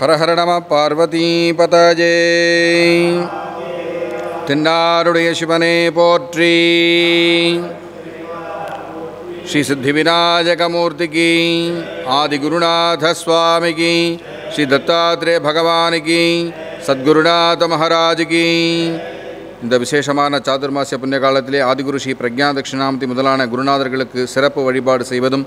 हर हर नमः पार्वतीपतये तिन्नारुடைய शिवने पोट्री श्री सिद्धिविनायक मूर्ति की आदि गुरुनाथ स्वामी की श्री दत्तात्रेय भगवान की सद्गुरुनाथ महाराज की இந்த விசேஷமான சாதுர்மாசிய புண்ணிய காலத்திலே ஆதிகுரு ஸ்ரீ பிரக்ஞா தட்சிணாமூர்த்தி முதலான குருநாதர்களுக்கு சிறப்பு வழிபாடு செய்வதும்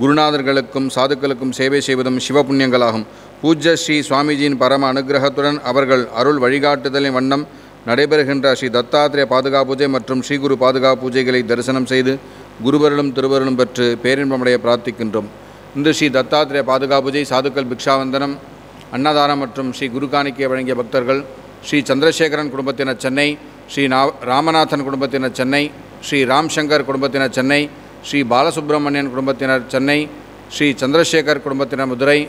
குருநாதர்களுக்கும் சாதுக்களுக்கும் சேவை செய்வதும் சிவ புண்ணியங்களாகும். பூஜ்ய ஸ்ரீ சுவாமிஜியின் பரம அனுகிரகத்துடன் அவர்கள் அருள் வழிகாட்டுதலின் வண்ணம் நடைபெறுகின்ற ஸ்ரீ தத்தாத்திரேய பாதுகா பூஜை மற்றும் ஸ்ரீகுரு பாதுகா பூஜைகளை தரிசனம் செய்து குருவருளும் திருவருளும் பெற்று பேரின்பமடைய பிரார்த்திக்கின்றோம். இந்த ஸ்ரீ தத்தாத்திரேய பாதுகா பூஜை சாதுக்கள் பிக்ஷாவந்தனம் அன்னதானம் மற்றும் ஸ்ரீ குரு காணிக்கை வழங்கிய பக்தர்கள் ஸ்ரீ சந்திரசேகரன் குடும்பத்தினர் சென்னை, ஸ்ரீ ராமநாதன் குடும்பத்தினர் சென்னை, ஸ்ரீ ராம்சங்கர் குடும்பத்தினர் சென்னை, ஸ்ரீ பாலசுப்ரமணியன் குடும்பத்தினர் சென்னை, ஸ்ரீ சந்திரசேகர் குடும்பத்தினர் மதுரை,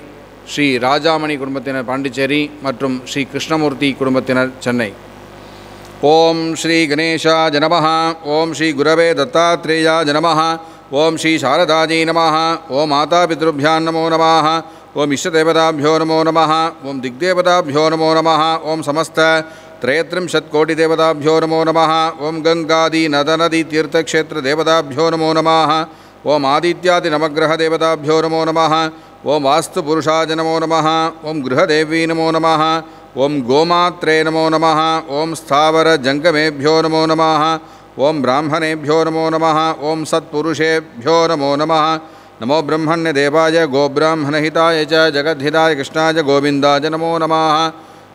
ஸ்ரீ ராஜாமணி குடும்பத்தினர் பாண்டிச்சேரி மற்றும் ஸ்ரீ கிருஷ்ணமூர்த்தி குடும்பத்தினர் சென்னை. ஓம் ஸ்ரீ கணேஷாய நமஹ. ஓம் ஸ்ரீ குரவே தத்தாத்ரேயாய நமஹ. ஓம் ஸ்ரீ சாரதாஜை நமஹ. ஓம் மாதாபித்ருभ्यां நமோ நமः. ஓம் இஷ்டதேவதாभ्यो நமோ நமः. ஓம் திக்தேவதாभ्यो நமோ நமः. ஓம் சமஸ்த त्रयत्रिंशत्कोटिदेवताभ्यो नमो नमः. ओं गंगादि नदनदी तीर्थक्षेत्र देवताभ्यो नमो नमः. ओं आदित्यादि नवग्रहदेवताभ्यो नमो नमः. ओं वास्तुपुरुषाय नमो नमः. ओं गृहदेवी नमो नमः. ओं गोमात्रे नमो नमः. ओं स्थावरजङ्गमेभ्यो नमो नमः. ओं ब्राह्मणेभ्यो नमो नमः. ओं सत्पुरुषेभ्यो नमो नमः. नमो ब्रह्मण्यदेवाय गोब्राह्मणहिताय च जगद्धिताय कृष्णाय गोविन्दाय नमो नमः.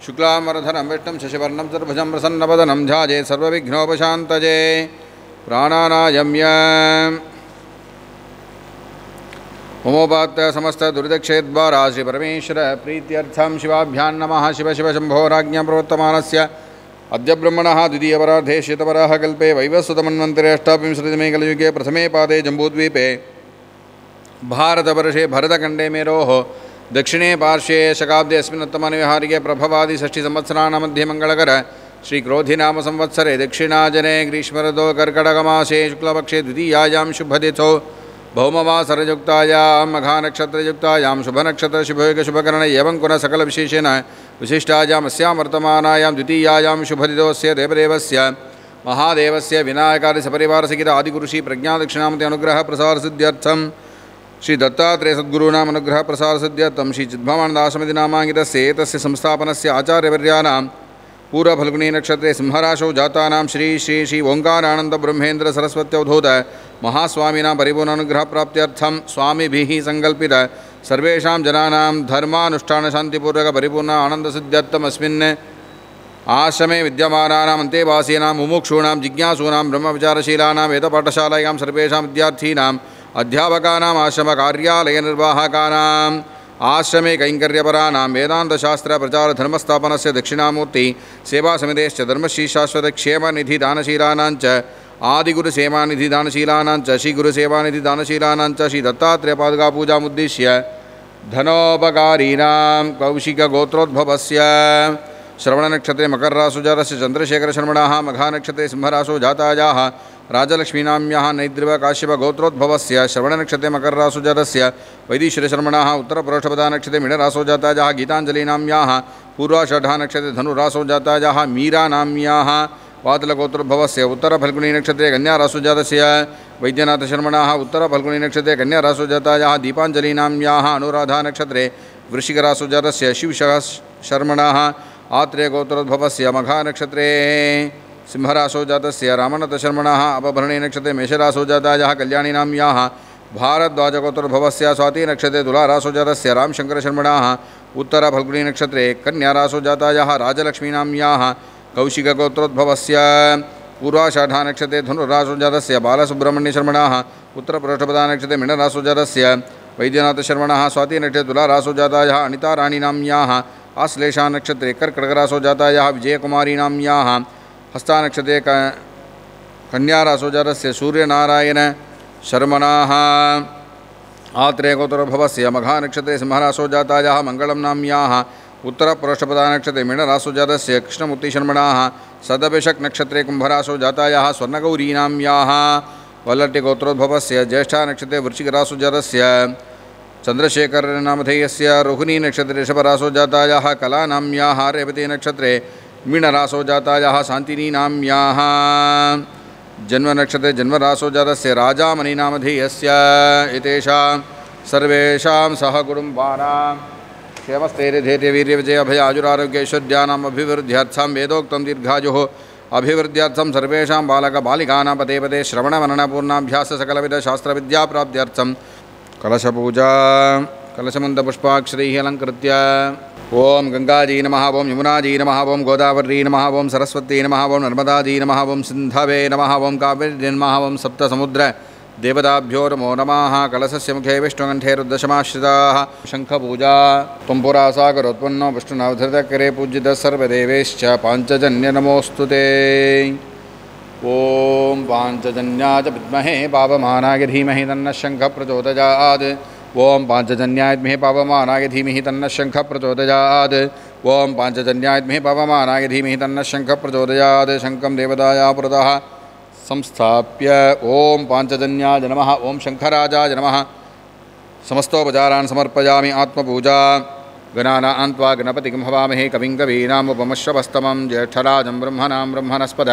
शुक्लांबरधरं विष्णुं शशिवर्णं चतुर्भुजं प्रसन्नवदनं ध्याये सर्वविघ्नोपशान्तये. प्राणानायम्य ममोपात्य समस्त दुरितक्षेद्वारा श्री परमेश्वर प्रीत्यर्थं शिवाभ्यां नमः. शिव शिव शम्भोराज्ञा प्रवर्तमानस्य अद्य ब्रह्मणः द्वितीयपरार्धे शीतवराह कल्पे वैवस्वतमन्वन्तरे अष्टाविंशतितमे कलियुगे प्रथमे पादे जम्बूद्वीपे भारतवर्षे भरतखण्डे मेरोः दक्षिणे पार्श्वे शकाब्दे अस्मिन्नुत्तमनिविहारिके प्रभवादि षष्ठिसंवत्सराणां मध्ये मङ्गलकर श्रीक्रोधिनाम संवत्सरे दक्षिणाजने ग्रीष्मऋतौ कर्कटकमासे शुक्लपक्षे द्वितीयायां शुभतिथौ भौमवासरयुक्तायां मघानक्षत्रयुक्तायां शुभनक्षत्रशुभयोगशुभकरणे एवं कुल सकलविशेषेण विशिष्टायाम् अस्यां वर्तमानायां द्वितीयायां शुभतिथोस्य देवदेवस्य महादेवस्य विनायकादि सपरिवारसहित आदिगुरुश्री प्रज्ञादक्षिणामूर्ति अनुग्रहप्रसारसिद्ध्यर्थं श्री दत्तात्रेय सद्गुरूणाम् अनुग्रह प्रसार सिद्ध्यर्थं श्री चिद्भवानन्दाश्रमति नामाङ्कितस्य एतस्य संस्थापनस्य आचार्यवर्याणां पूर्वफल्गुनी नक्षत्रे सिंहराशौ जातानां श्री श्री श्री ओंकारानंद ब्रह्मेन्द्र सरस्वत्यवधूत महास्वामिनां परिपूर्णानुग्रहप्राप्त्यर्थं स्वामिभिः संकल्पित सर्वेषां जनानां धर्मानुष्ठानशान्तिपूर्वक परिपूर्ण आनन्दसिद्ध्यर्थम् अस्मिन् आश्रमे विद्यमानानां अन्तेवासीनां मुमुक्षूणां जिज्ञासूनां ब्रह्मविचारशीलानां वेदपाठशालायां सर्वेषां विद्यार्थिनां अध्यापकानाम् आश्रमकार्यालयनिर्वाहकानाम् आश्रमे कैङ्कर्यपराणां वेदान्तशास्त्र प्रचार धर्मस्थापनस्य दक्षिणामूर्ति सेवासमितेश्च धर्मश्री शाश्वत क्षेमनिधि दानशीलानां च आदिगुरुसेवानिधि दानशीलानां च श्रीगुरुसेवानिधि दानशीलानां च श्री दत्तात्रेय पादुका पूजामुद्दिश्य धनोपकारीणां कौशिकगोत्रोद्भवस्य श्रवणनक्षत्रे मकरराशुजातस्य चन्द्रशेखरशर्मणः मघानक्षत्रे सिंहराशौ जातायाः राजलक्ष्मीनाम्याः नैद्रिवकाश्यपगोत्रोद्भवस्य श्रवणनक्षत्रे मकरराशुजातस्य वैदीश्वरशर्मणः उत्तरपुरुषपदानक्षत्रे मीनराशौ जातायाः गीताञ्जलिनाम्याः पूर्वाषाढानक्षत्रे धनुराशौ जातायाः मीरानाम्याः वातलगोत्रोद्भवस्य उत्तरफल्गुनीनक्षत्रे कन्याराशुजातस्य वैद्यनाथशर्मणः उत्तरफल्गुनीनक्षत्रे कन्याराशुजातायाः दीपाञ्जलिनाम्याः अनुराधानक्षत्रे वृश्चिकराशुजातस्य शिवशर्मणः आत्रेयगोत्रोद्भवस्य मघानक्षत्रे सिंहराशौ जातस्य रामनाथशर्मणः अपभरणीनक्षत्रे मेषराशौ जातायाः कल्याणीनाम्याः भारद्वाजगोत्रोद्भवस्य स्वातिनक्षत्रे तुलाराशौ जातस्य रामशङ्करशर्मणः उत्तरफल्गुनीनक्षत्रे कन्याराशौ जातायाः राजलक्ष्मीनाम्याः कौशिकगोत्रोद्भवस्य पूर्वाषाढानक्षत्रे धनुराशौ जातस्य बालसुब्रह्मण्यशर्मणः उत्तरपुरुषपदानक्षत्रे मीनराशौ जातस्य वैद्यनाथशर्मणः स्वातिनक्षत्रे तुलाराशौ जातायाः अनिताराणीनाम्याः आश्लेषानक्षत्रे कर्कटकराशौ जातायाः विजयकुमारीनाम्याः हस्तानक्षत्रे कन्याराशौ जातस्य सूर्यनारायण शर्मणः आत्रेयगोत्रोद्भवस्य मघानक्षत्रे सिंहराशौ जातायाः मङ्गलं नाम्याः उत्तरपुरुषपदानक्षत्रे मीनराशौ जातस्य कृष्णमूर्तिशर्मणः सदभिषक्नक्षत्रे कुम्भराशौ जातायाः स्वर्णगौरीनाम्याः वल्लट्टिगोत्रोद्भवस्य ज्येष्ठानक्षत्रे वृश्चिकराशौ जातस्य चन्द्रशेखरनामधेयस्य रोहिणी नक्षत्रे ऋषभरासो जातायाः कलानाम्याः रेवती नक्षत्रे मीनरासो जातायाः शान्तिनी नाम्याः जन्मनक्षत्रे जन्मरासो जातस्य राजामणिनामधेयस्य एतेषां सर्वेषां सह कुटुम्बानां क्षेमस्थैर्यधैर्यवीर्यविजयाभयाजुरारोग्यैश्वर्याणाम् अभिवृद्ध्यर्थं वेदोक्तं दीर्घायुः अभिवृद्ध्यर्थं सर्वेषां बालकबालिकानां पदे पदे श्रवणमननपूर्णाभ्याससकलविधशास्त्रविद्याप्राप्त्यर्थं कलशपूजा कलशमन्दपुष्पाक्षरैः अलङ्कृत्य ओम गंगाजी नमः ओम यमुनाजी नमः ओम गोदावरी नमः ओम सरस्वती नमः ओम नर्मदाजी नमः ओम सिन्धवे नमः ओम कावेरी नमः ओम सप्तसमुद्र देवताभ्यो नमो नमः। कलशस्य मुखे विष्णुकण्ठे रुद्रशमाश्रिताः शङ्खपूजा त्वं पुरा सागरोत्पन्नो विष्णुनावधृतकरे पूजितः सर्वदेवेश्च पाञ्चजन्य नमोऽस्तु ते। ओम पाञ्चजन्याय विद्महे पावमानाय धीमहि तन्नः शङ्खः प्रचोदयात्। ओम पाञ्चजन्याय विद्महे पावमानाय धीमहि तन्नः शङ्खः प्रचोदयात्। ओम पाञ्चजन्याय विद्महे पावमानाय धीमहि तन्नः शङ्खः प्रचोदयात्। शङ्खं देवताया पुरतः संस्थाप्य ओम पाञ्चजन्याय नमः ओम शङ्खराजाय नमः समस्तोपचारान् समर्पयामि। आत्मपूजा गणानां त्वा गणपतिं हवामहे कविं कवीनामुपमश्रवस्तमं ज्येष्ठराजं ब्रह्मणां ब्रह्मणस्पद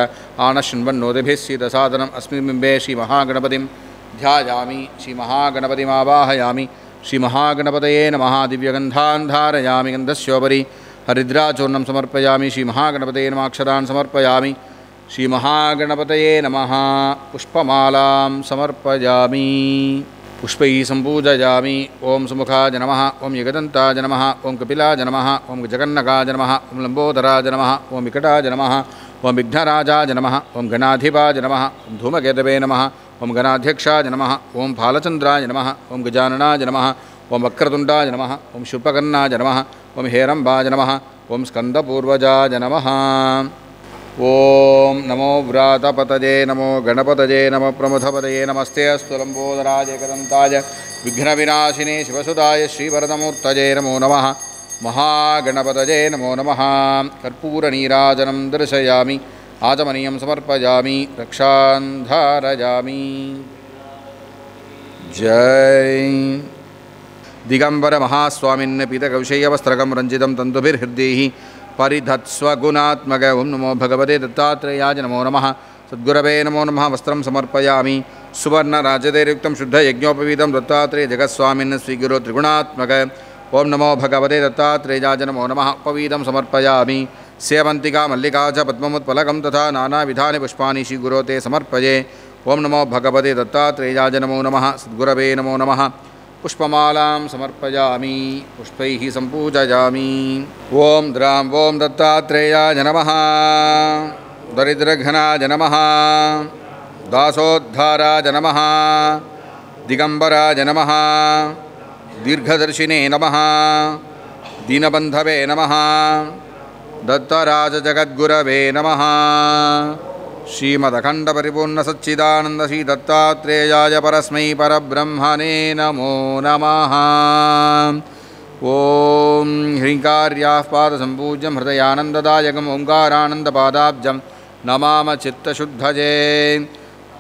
आनशृण्वन्नोतिभिः सीदसादनम् अस्मिन् बिम्बे श्रीमहागणपतिं ध्यायामि। श्रीमहागणपतिमावाहयामि। श्रीमहागणपतये नमः। दिव्यगन्धान् धारयामि। गन्धस्योपरि हरिद्राचूर्णं समर्पयामि। श्रीमहागणपतये नमः। अक्षरान् समर्पयामि। श्रीमहागणपतये नमः। पुष्पमालां समर्पयामि। पुष्पैः सम्पूजयामि। ओम सुमुखाय नमः ओम एकदन्ताय नमः ओम कपिलाय नमः ओम जगन्नकाय नमः ओम लम्बोदराय नमः ओम विकटाय नमः ओम विघ्नराजाय नमः ओम गणाधिपाय नमः ओम धूमकेतवे नमः ओम गणाध्यक्षाय नमः ओम फालचन्द्राय नमः ओम गजाननाय नमः ओम वक्रतुण्डाय नमः ओम शूर्पकर्णाय नमः ओम हेरम्बाय नमः ओम स्कन्दपूर्वजाय नमः। ओम नमो व्रातपतये नमो गणपतये नमो प्रमथपतये नमस्ते अस्तु लम्बोदराय एकदन्ताय विघ्नविनाशिने शिवसुताय श्रीवरदमूर्तये नमो नमः। महागणपतये नमो नमः। कर्पूरनीराजनं दर्शयामि। आचमनीयं समर्पयामि। रक्षां धारयामि। जय दिगंबर महास्वामिन् पीतकौशेयवस्त्रकं रञ्जितं तन्तुभिर्हृद्यैः परिधत्स्वगुणात्मक ओं नमो भगवते दत्तात्रेयाय नमो नमः। सद्गुरवे नमो नमः। वस्त्रं समर्पयामि। सुवर्णराजदैर्युक्तं शुद्धयज्ञोपवीतं दत्तात्रेय जगत्स्वामिन् स्वीकुरु त्रिगुणात्मक ओं नमो भगवते दत्तात्रेयाय नमो नमः। उपवीतं समर्पयामि। सेवन्तिका मल्लिका च पद्ममुत्पलकं तथा नानाविधानि पुष्पाणि श्रीगुरो ते समर्पये। ओं नमो भगवते दत्तात्रेयाय नमो नमः। सद्गुरवे नमो नमः। पुष्पमालां समर्पयामि। पुष्पैः सम्पूजयामि। ओं द्रां ओं दत्तात्रेयाय नमः। दरिद्रघ्नाय नमः। दासोद्धाराय नमः। दिगंबराय नमः। दीर्घदर्शिने नमः। दीनबन्धवे नमः। दत्तराजजगद्गुरवे नमः। श्रीमदखण्डपरिपूर्णसच्चिदानन्द श्री दत्तात्रेयाय परस्मै परब्रह्मणे नमो नमः। ओं ह्रीङ्कार्याः पादसम्पूज्यं हृदयानन्ददायकम् ओङ्कारानन्दपादाब्जं नमाम चित्तशुद्धये।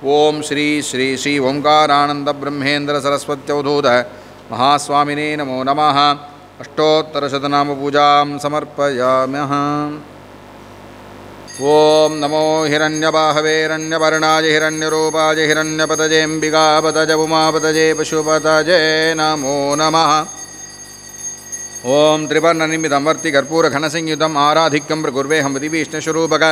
ओं श्री श्री श्री ओङ्कारानन्दब्रह्मेन्द्रसरस्वत्यवधूत महास्वामिने नमो नमः। अष्टोत्तरशतनामपूजां समर्पयामः। ओं नमो हिरण्यबाहवे हिरण्यवर्णाय हिरण्यरूपाय हिरण्यपतजेऽम्बिकापतज उमापतजे पशुपतजे नमो नमः। ओं त्रिवर्णनिमितं वर्तिकर्पूरघनसंयुतम् आराधिक्यं प्रकुर्वेऽहं विधिविष्णुस्वरूपक।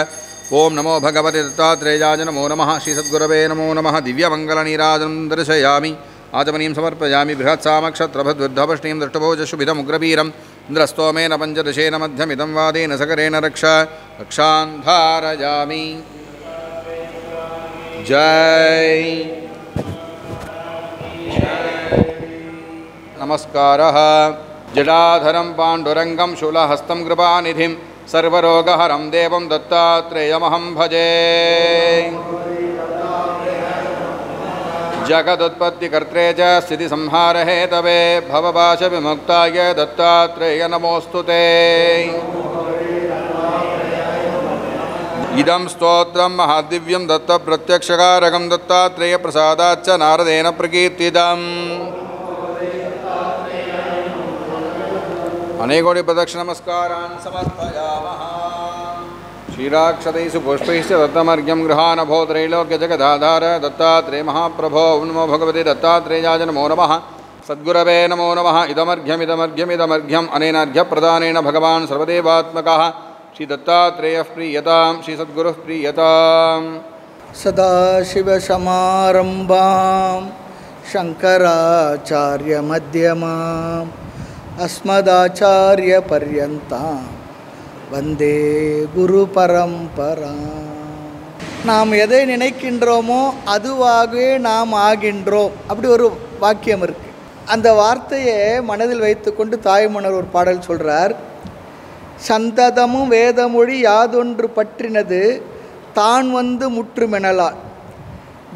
ओं नमो भगवते दत्तात्रेयाय नमो नमः। श्रीसद्गुरवे नमो नमः। दिव्यमङ्गलनीराजनं दर्शयामि। आचमनीं समर्पयामि। बृहत्सामक्षत्रभद्वृद्धपष्णीं दृष्टभोजशुभिधमुग्रवीरम् इन्द्रस्तोमेन पञ्चदशेन मध्यमिदं वादेन सकरेण रक्षां धारयामि। जय नमस्कारः। जटाधरं पाण्डुरङ्गं शूलहस्तं कृपानिधिं सर्वरोगहरं देवं दत्तात्रेयमहं भजे। जगदुत्पत्तिकर्त्रे च स्थितिसंहारहेतवे भवपाशविमुक्ताय दत्तात्रेय नमोऽस्तु ते। इदं स्तोत्रं महादिव्यं दत्तप्रत्यक्षकारकं दत्तात्रेयप्रसादाच्च नारदेन प्रकीर्तितम्। अनेकोटि प्रदक्षिणनमस्कारान् समर्पयामः। क्षीराक्षतैषु पुष्पैश्च दत्तमर्घ्यं गृहानभो त्रैलोक्यजगदाधार दत्तात्रेय महाप्रभो नमो भगवते दत्तात्रेयाय नमो नमः। सद्गुरवे नमो नमः। इदमर्घ्यमिदमर्घ्यमिदमर्घ्यम् अनेनार्घ्यप्रदानेन भगवान् सर्वदेवात्मकः श्री दत्तात्रेयः प्रीयतां श्री सद्गुरुः प्रीयताम्। सदाशिवसमारम्भां शङ्कराचार्यमध्यमाम् अस्मदाचार्यपर्यन्तां वन्दे குருபரம்பராம். நாம் எதை நினைக்கின்றோமோ அதுவாகவே நாம் ஆகின்றோம். அப்படி ஒரு வாக்கியம் இருக்குது. அந்த வார்த்தையை மனதில் வைத்துக்கொண்டு தாய்மன்னர் ஒரு பாடல் சொல்கிறார். சந்ததமும் வேதமொழி யாதொன்று பற்றினது தான் வந்து முற்றுமெனலால்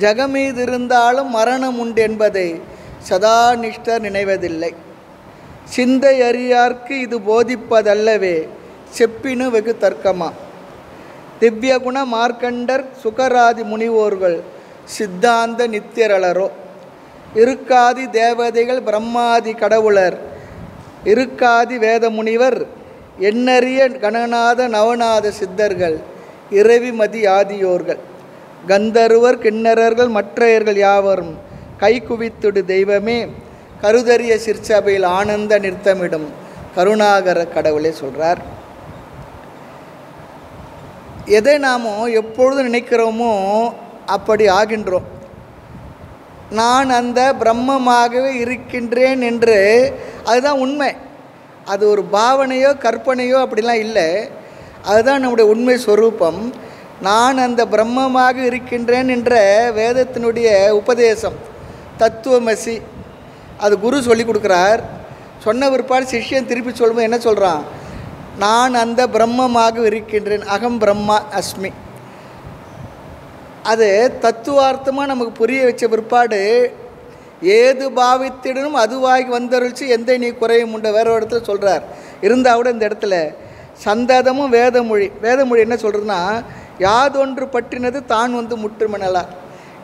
ஜகமீதிருந்தாலும் மரணம் உண்டு என்பதை சதா நிஷ்டர் நினைவதில்லை. சிந்தை அறியார்க்கு இது போதிப்பதல்லவே செப்பினு வெகு தர்க்கமா. திவ்யகுண மார்க்கண்டர் சுகராதி முனிவோர்கள் சித்தாந்த நித்தியரளரோ. இருக்காதி தேவதைகள் பிரம்மாதி கடவுளர் இருக்காதி வேத முனிவர் எண்ணறிய கணநாத நவநாத சித்தர்கள் இரவிமதி ஆதியோர்கள் கந்தருவர் கிண்ணறர்கள் மற்றையர்கள் யாவரும் கை குவித்துடு தெய்வமே கருதறிய சிற்சபையில் ஆனந்த நிறுத்தமிடும் கருணாகர கடவுளே சொல்கிறார். எதை நாமோ எப்பொழுது நினைக்கிறோமோ அப்படி ஆகின்றோம். நான் அந்த பிரம்மமாகவே இருக்கின்றேன் என்று அதுதான் உண்மை. அது ஒரு பாவனையோ கற்பனையோ அப்படிலாம் இல்லை. அதுதான் நம்முடைய உண்மை ஸ்வரூபம். நான் அந்த பிரம்மமாக இருக்கின்றேன் என்ற வேதத்தினுடைய உபதேசம் தத்துவமசி அது குரு சொல்லி கொடுக்குறார். சொன்ன பிற்பாடு சிஷ்யன் திருப்பி சொல்லும்போது என்ன சொல்கிறான்? நான் அந்த பிரம்மமாக இருக்கின்றேன், அகம் பிரம்மா அஸ்மி. அது தத்துவார்த்தமாக நமக்கு புரிய வச்ச பிற்பாடு ஏது பாவித்திடனும் அதுவாகி வந்தருள்ச்சி எந்த நீ குறையும் உண்ட வேற ஒரு இடத்துல சொல்கிறார். இருந்தால் கூட இந்த இடத்துல சந்ததமும் வேதமொழி என்ன சொல்கிறதுனா யாதொன்று பற்றினது தான் வந்து முற்றுமெனலா.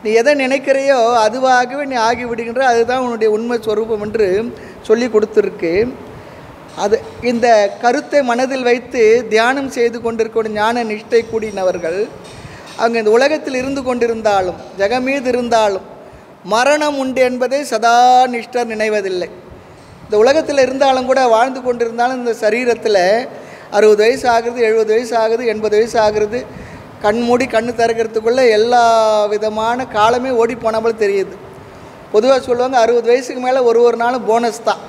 நீ எதை நினைக்கிறையோ அதுவாகவே நீ ஆகிவிடுகின்ற, அதுதான் உன்னுடைய உண்மை ஸ்வரூபம் என்று சொல்லி கொடுத்துருக்கு. அது இந்த கருத்தை மனதில் வைத்து தியானம் செய்து கொண்டிருக்க ஞான நிஷ்டை கூடினவர்கள் அவங்க இந்த உலகத்தில் இருந்து கொண்டிருந்தாலும் ஜெகமீது இருந்தாலும் மரணம் உண்டு என்பதை சதா நிஷ்டர் நினைவதில்லை. இந்த உலகத்தில் இருந்தாலும் கூட வாழ்ந்து கொண்டிருந்தாலும் இந்த சரீரத்தில் 60 வயசு ஆகுது, 70 வயசு ஆகுது, 80 வயசு ஆகுறது. கண்மூடி கண்ணு திறக்கிறதுக்குள்ளே எல்லா விதமான காலமே ஓடி போனபோல் தெரியுது. பொதுவாக சொல்லுவாங்க 60 வயசுக்கு மேலே ஒரு நாளும் போனஸ் தான்.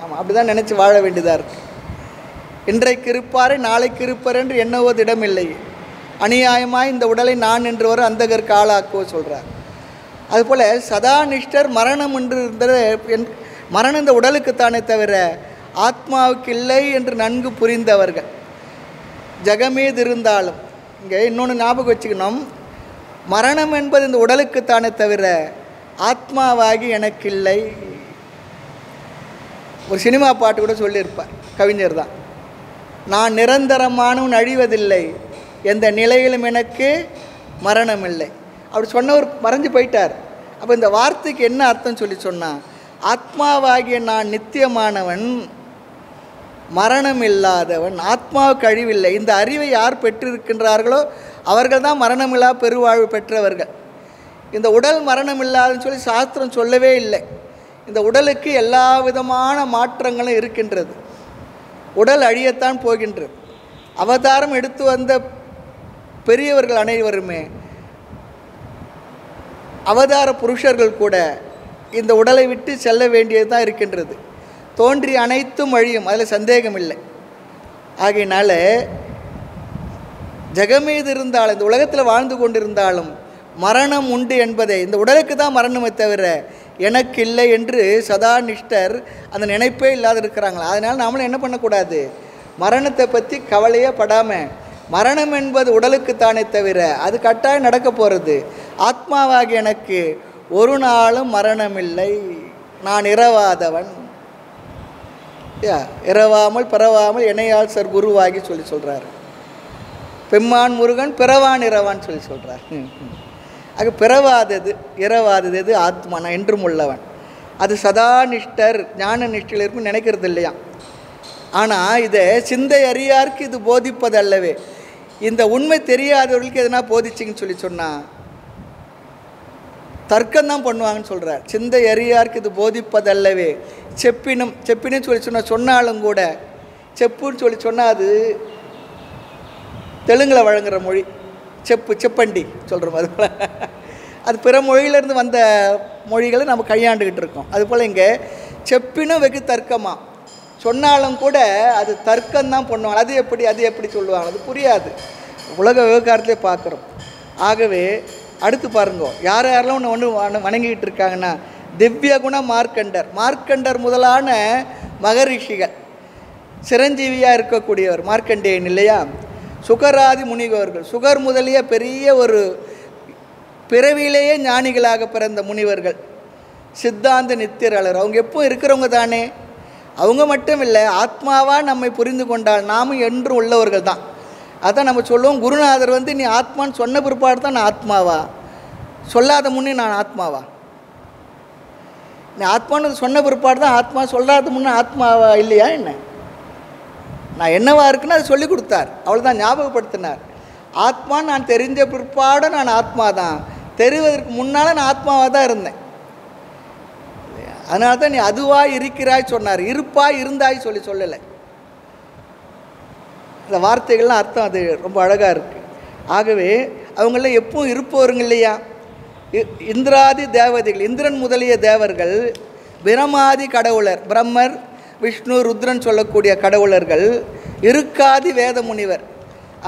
ஆமாம், அப்படி தான் நினச்சி வாழ வேண்டியதாக இருக்குது. இன்றைக்கு இருப்பாரை நாளைக்கு இருப்பார் என்று எண்ணுவது இடமில்லை. அநியாயமாய் இந்த உடலை நான் என்று வர அந்தகருக்கு ஆளாக்குவோ சொல்கிறார். அதுபோல் சதா நிஷ்டர் மரணம் என்று இருந்தது. மரணம் இந்த உடலுக்குத்தானே தவிர ஆத்மாவுக்கு இல்லை என்று நன்கு புரிந்தவர்கள் ஜெகமீது இருந்தாலும். இங்கே இன்னொன்று ஞாபகம் வச்சுக்கணும், மரணம் என்பது இந்த உடலுக்குத்தானே தவிர ஆத்மாவாகி எனக்கு இல்லை. ஒரு சினிமா பாட்டு கூட சொல்லியிருப்பார், கவிஞர் தான். நான் நிரந்தரமானவன் அழிவதில்லை, எந்த நிலையிலும் எனக்கு மரணம் இல்லை. அப்படி சொன்னவர் மறைஞ்சு போயிட்டார். அப்போ இந்த வார்த்தைக்கு என்ன அர்த்தம் சொல்லி சொன்னால், ஆத்மாவாகிய நான் நித்தியமானவன், மரணம் இல்லாதவன், ஆத்மாவுக்கு அழிவில்லை. இந்த அறிவை யார் பெற்றிருக்கின்றார்களோ அவர்கள் தான் மரணமில்லா பெருவாழ்வு பெற்றவர்கள். இந்த உடல் மரணம் இல்லாதுன்னு சொல்லி சாஸ்திரம் சொல்லவே இல்லை. இந்த உடலுக்கு எல்லா விதமான மாற்றங்களும் இருக்கின்றது. உடல் அழியத்தான் போகின்றது. அவதாரம் எடுத்து வந்த பெரியவர்கள் அனைவருமே, அவதார புருஷர்கள் கூட இந்த உடலை விட்டு செல்ல வேண்டியது தான் இருக்கின்றது. தோன்றி அனைத்தும் அழியும், அதில் சந்தேகம் இல்லை. ஆகையினால ஜெகமீது இருந்தாலும் இந்த உலகத்தில் வாழ்ந்து கொண்டிருந்தாலும் மரணம் உண்டு என்பதை, இந்த உடலுக்கு தான் மரணமே தவிர எனக்கு இல்லை என்று சதா நிஷ்டர் அந்த நினைப்பே இல்லாத இருக்கிறாங்களா. அதனால் நாமளும் என்ன பண்ணக்கூடாது, மரணத்தை பற்றி கவலையே படாமல், மரணம் என்பது உடலுக்குத்தானே தவிர அது கட்டாயம் நடக்க போகிறது. ஆத்மாவாகி எனக்கு ஒரு நாளும் மரணமில்லை, நான் இரவாதவன், இரவாமல் பிறவாமல் என்னையால் சார் குருவாகி சொல்கிறார். பெம்மான் முருகன் பிறவான் இரவான்னு சொல்கிறார். ஆக பிறவாதது இரவாதது எது? ஆத்மா, நான் என்றும் உள்ளவன். அது சதா நிஷ்டர் ஞான நிஷ்டையில் இருக்கும் நினைக்கிறது இல்லையா. ஆனால் இதை சிந்தை அறியாருக்கு இது போதிப்பது அல்லவே. இந்த உண்மை தெரியாதவர்களுக்கு எதனா போதிச்சிங்கன்னு சொல்லி சொன்னால் தர்க்கம்தான் பண்ணுவாங்கன்னு சொல்கிறார். சிந்தை அறியாருக்கு இது போதிப்பது அல்லவே. செப்பினும் சொல்லி சொன்னாலும் கூட, செப்புன்னு சொல்லி சொன்னால் அது தெலுங்கில் வழங்குகிற மொழி. செப்பண்டி சொல்கிற மாதிரி அது பிற மொழியிலேருந்து வந்த மொழிகளை நம்ம கையாண்டுக்கிட்டு இருக்கோம். அதுபோல் இங்கே செப்பினும் வெகு தர்க்கமாக சொன்னாலும் கூட அது தர்க்கம்தான் பண்ணுவாங்க. அது எப்படி சொல்லுவாங்க, அது புரியாது. உலக விவகாரத்திலே பார்க்குறோம். ஆகவே அடுத்து பாருங்க, யாரெல்லாம் ஒன்று வணங்கிக்கிட்டு இருக்காங்கன்னா, திவ்ய குண மார்க்கண்டர் முதலான மகரிஷிகள், சிரஞ்சீவியாக இருக்கக்கூடியவர் மார்க்கண்டேயன் இல்லையா, சுகராதி முனிவர்கள், சுகர் முதலிய பெரிய ஒரு பிறவியிலேயே ஞானிகளாக பிறந்த முனிவர்கள், சித்தாந்த நித்தியராளர், அவங்க எப்போ இருக்கிறவங்க தானே. அவங்க மட்டும் இல்லை, ஆத்மாவாக நம்மை புரிந்து கொண்டால் நாமும் என்றும் உள்ளவர்கள் தான். அதான் நம்ம சொல்லுவோம், குருநாதர் நீ ஆத்மான்னு சொன்ன பிற்பாடு தான் நான் ஆத்மாவா, சொல்லாத முன்னே நான் ஆத்மாவா? நீ ஆத்மான்னு சொன்ன பிற்பாடு தான் ஆத்மா, சொல்லாத முன்னே ஆத்மாவா இல்லையா என்ன? நான் என்னவா இருக்குன்னு அதை சொல்லி கொடுத்தார், அவ்வளோதான், ஞாபகப்படுத்தினார். ஆத்மான்னு நான் தெரிஞ்ச பிற்பாடு நான் ஆத்மா தான், தெரிவதற்கு முன்னால் நான் ஆத்மாவாக தான் இருந்தேன். அதனால தான் நீ அதுவாய் இருக்கிறாய் சொன்னார், இருப்பாய் இருந்தாய் சொல்லலை. இந்த வார்த்தைகள்லாம் அர்த்தம் அது ரொம்ப அழகாக இருக்குது. ஆகவே அவங்கள எப்பவும் இருப்பவருங்க இல்லையா. இந்திராதி தேவதைகள், இந்திரன் முதலிய தேவர்கள், பிரமாதி கடவுளர், பிரம்மர் விஷ்ணு ருத்ரன் சொல்லக்கூடிய கடவுளர்கள், இருக்காதி வேத முனிவர்,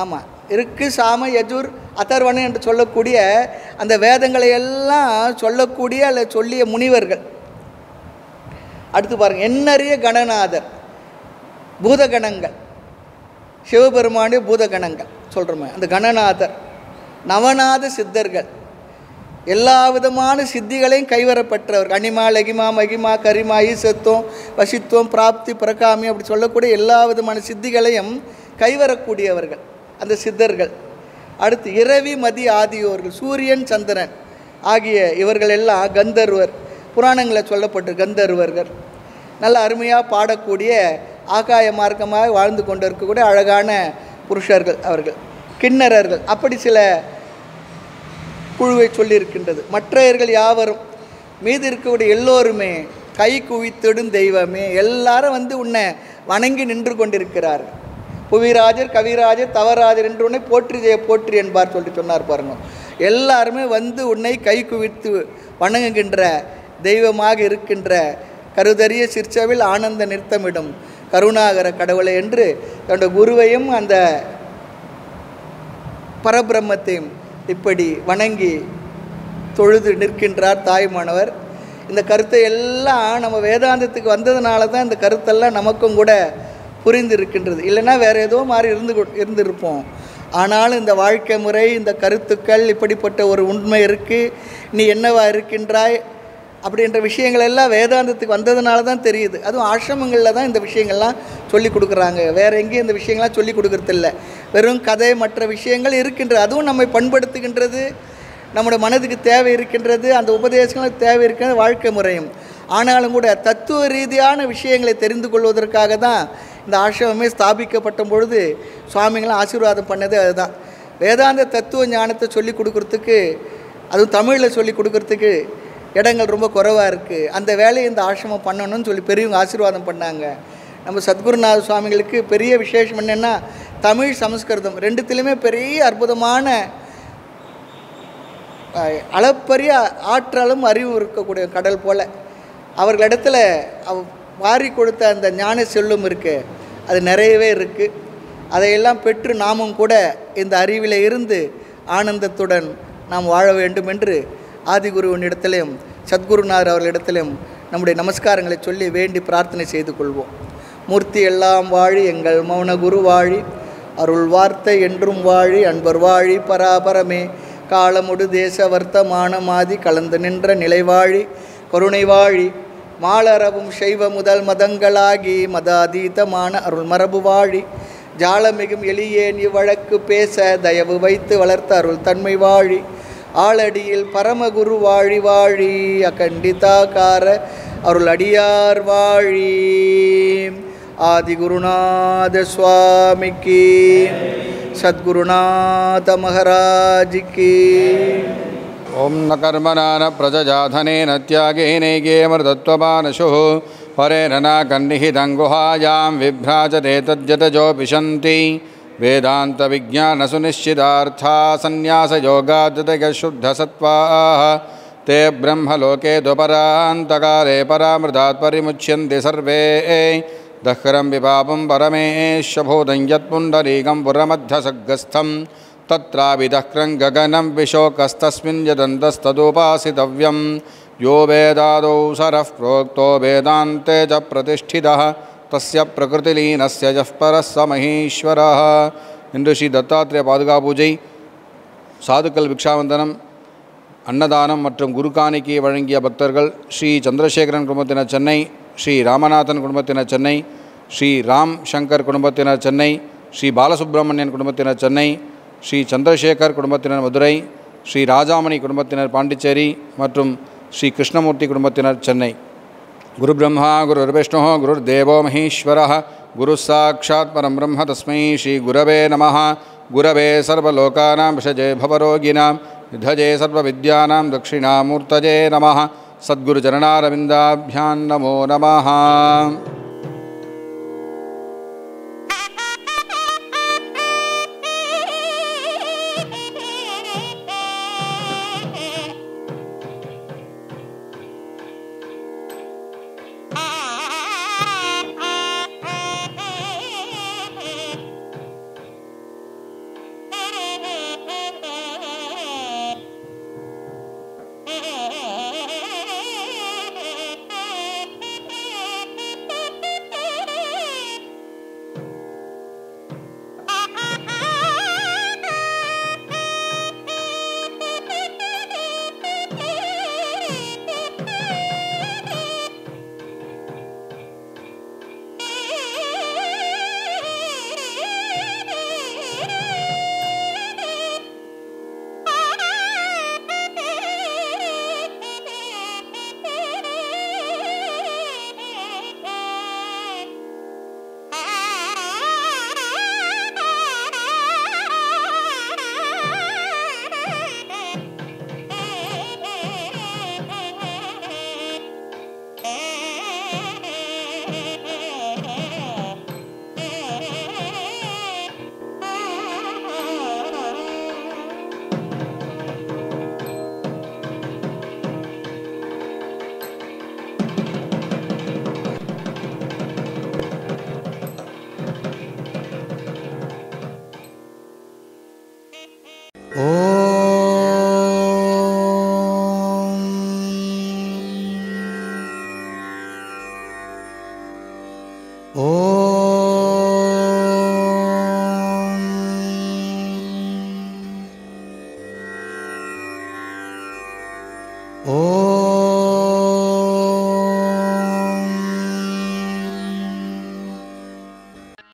ஆமாம் இருக்கு சாம யஜுர் அதர்வணன் என்று சொல்லக்கூடிய அந்த வேதங்களை எல்லாம் சொல்லக்கூடிய அல்ல சொல்லிய முனிவர்கள். அடுத்து பாருங்கள், எண்ணறிய கணநாதர், பூதகணங்கள், சிவபெருமானுடைய பூதகணங்கள் சொல்கிறோமே அந்த கணநாதர், நவநாத சித்தர்கள், எல்லா விதமான சித்திகளையும் கைவரப்பெற்றவர், அனிமா லகிமா மகிமா கரிமா ஈசத்துவம் வசித்துவம் பிராப்தி பிரகாமி அப்படி சொல்லக்கூடிய எல்லா விதமான சித்திகளையும் கைவரக்கூடியவர்கள் அந்த சித்தர்கள். அடுத்து இரவி மதி ஆதியோர்கள், சூரியன் சந்திரன் ஆகிய இவர்கள் எல்லாம் கந்தர்வர், புராணங்களில் சொல்லப்பட்டு கந்தர்வர்கள், நல்ல அருமையாக பாடக்கூடிய ஆகாய மார்க்கமாக வாழ்ந்து கொண்டு இருக்கக்கூடிய அழகான புருஷர்கள் அவர்கள், கிண்ணறர்கள், அப்படி சில குழுவை சொல்லியிருக்கின்றது. மற்றையர்கள் யாவரும் மீது இருக்கக்கூடிய எல்லோருமே கை குவித்திடும் தெய்வமே, எல்லாரும் உன்னை வணங்கி நின்று கொண்டிருக்கிறார்கள். புவிராஜர் கவிராஜர் தவராஜர் என்று உன்னை போற்றி ஜெய போற்றி என்பார் சொல்லிட்டு சொன்னார் பாருங்க. எல்லாருமே உன்னை கை குவித்து வணங்குகின்ற தெய்வமாக இருக்கின்ற கருதறிய சிற்சவில் ஆனந்த நிறுத்தமிடும் கருணாகர கடவுளை என்று தன்னுடைய குருவையும் அந்த பரபிரம்மத்தையும் இப்படி வணங்கி தொழுது நிற்கின்றார் தாய்மானவர். இந்த கருத்தை எல்லாம் நம்ம வேதாந்தத்துக்கு வந்ததுனால தான் இந்த கருத்தெல்லாம் நமக்கும் கூட புரிந்து இருக்கின்றது. இல்லைன்னா வேறு ஏதோ மாதிரி இருந்திருப்போம். ஆனாலும் இந்த வாழ்க்கை முறை, இந்த கருத்துக்கள், இப்படிப்பட்ட ஒரு உண்மை இருக்குது, நீ என்னவா இருக்கின்றாய் அப்படின்ற விஷயங்கள் எல்லாம் வேதாந்தத்துக்கு வந்ததுனால தான் தெரியுது. அதுவும் ஆசிரமங்களில் தான் இந்த விஷயங்கள்லாம் சொல்லி கொடுக்குறாங்க. வேறு எங்கேயும் இந்த விஷயங்கள்லாம் சொல்லி கொடுக்குறதில்ல. வெறும் கதை மற்ற விஷயங்கள் இருக்கின்றது, அதுவும் நம்மை பண்படுத்துகின்றது, நம்முடைய மனதுக்கு தேவை இருக்கின்றது, அந்த உபதேசங்களுக்கு தேவை இருக்கின்றது, வாழ்க்கை முறையும். ஆனாலும் கூட தத்துவ ரீதியான விஷயங்களை தெரிந்து கொள்வதற்காக தான் இந்த ஆசிரமமே ஸ்தாபிக்கப்பட்ட பொழுது சுவாமிங்களாம் ஆசீர்வாதம் பண்ணது அதுதான். வேதாந்த தத்துவ ஞானத்தை சொல்லி கொடுக்குறதுக்கு, அதுவும் தமிழில் சொல்லி கொடுக்குறதுக்கு இடங்கள் ரொம்ப குறைவாக இருக்குது. அந்த வேலையை இந்த ஆசிரமம் பண்ணணும்னு சொல்லி பெரியவங்க ஆசீர்வாதம் பண்ணாங்க. நம்ம சத்குருநாத சுவாமிகளுக்கு பெரிய விசேஷம் என்னென்னா, தமிழ் சமஸ்கிருதம் ரெண்டுத்திலுமே பெரிய அற்புதமான அளப்பரிய ஆற்றலும் அறிவு இருக்கக்கூடிய கடல் போல் அவர்களிடத்தில் வாரி கொடுத்த அந்த ஞான செல்வம் இருக்குது, அது நிறையவே இருக்குது. அதையெல்லாம் பெற்று நாமும் கூட இந்த அறிவில் இருந்து ஆனந்தத்துடன் நாம் வாழ வேண்டும் என்று ஆதிகுருவனிடத்திலும் சத்குருநாதர் அவர்களிடத்திலும் நம்முடைய நமஸ்காரங்களை சொல்லி வேண்டி பிரார்த்தனை செய்து கொள்வோம். மூர்த்தி எல்லாம் வாழி, எங்கள் மௌன குரு வாழி, அருள் வார்த்தை என்றும் வாழி, அன்பர் வாழி பராபரமே, காலமுடு தேச வர்த்தமானமாதி கலந்து நின்ற நிலைவாழி, கருணை வாழி, மாலரவும் செய்வ முதல் மதங்களாகி மதாதீதமான அருள் மரபு வாழி, ஜாலமிகும் எளியேன் இவ்வழக்கு பேச தயவு வைத்து வளர்த்த அருள் தன்மை வாழி, ஆளடியில் பரமகுரு வாழி வாழி, அகண்டிதாகார அருள் அடியார் வாழி. आदिगुरुनाथ स्वामी की, सद्गुरुनाथ महाराज की। ओम न कर्मणा न प्रजया धनेन त्यागेनैके मृतत्वमानशुः परेण न कन्निहितं गुहायां विभ्राजते तद्यतजो विशन्ति वेदान्तविज्ञानसुनिश्चितार्था सन्न्यासयोगाद्यतयशुद्धसत्त्वाः ते ब्रह्मलोके द्वपरान्तकाले परामृतात् परिमुच्यन्ते सर्वे दह्रं विपापं परमेश्वभूतं यत्पुण्डरीकं पुरमध्यसग्रस्थं तत्राभिदह्रं गगनं विशोकस्तस्मिन् यदन्तस्तदुपासितव्यं यो वेदादौ सरः प्रोक्तो वेदान्ते च प्रतिष्ठितः तस्य प्रकृतिलीनस्य यः परः स महेश्वरः. இன்று ஸ்ரீ தத்தாத்ரேய பாதுகா பூஜை, சாதுக்கள் பிக்ஷாவந்தனம், அன்னதானம் மற்றும் குருகாணிக்கையை வழங்கிய பக்தர்கள் ஸ்ரீ சந்திரசேகரன் குடும்பத்தினர் சென்னை, ஸ்ரீ ராமநாதன் குடும்பத்தினர் சென்னை, ஸ்ரீ ராம் சங்கர் குடும்பத்தினர் சென்னை, ஸ்ரீ பாலசுப்ரமணியன் குடும்பத்தினர் சென்னை, ஸ்ரீ சந்திரசேகர் குடும்பத்தினர் மதுரை, ஸ்ரீ ராஜாமணி குடும்பத்தினர் பாண்டிச்சேரி மற்றும் ஸ்ரீ கிருஷ்ணமூர்த்தி குடும்பத்தினர் சென்னை. குரு பிரம்மா குரு விஷ்ணு குரு தேவோ மகேஸ்வரः குரு சாட்சாத் பரம் பிரம்ம தஸ்மை ஸ்ரீ குரவே நமः. குரவே சர்வலோகானாं விஷஜே பவரோகிணாம் விதஜே சர்வவித்யானாம் தட்சிணாமூர்த்தஜே நமः. சத்குருச்சரணாரவிந்தாभ्यां நமோ நமः. ஓம்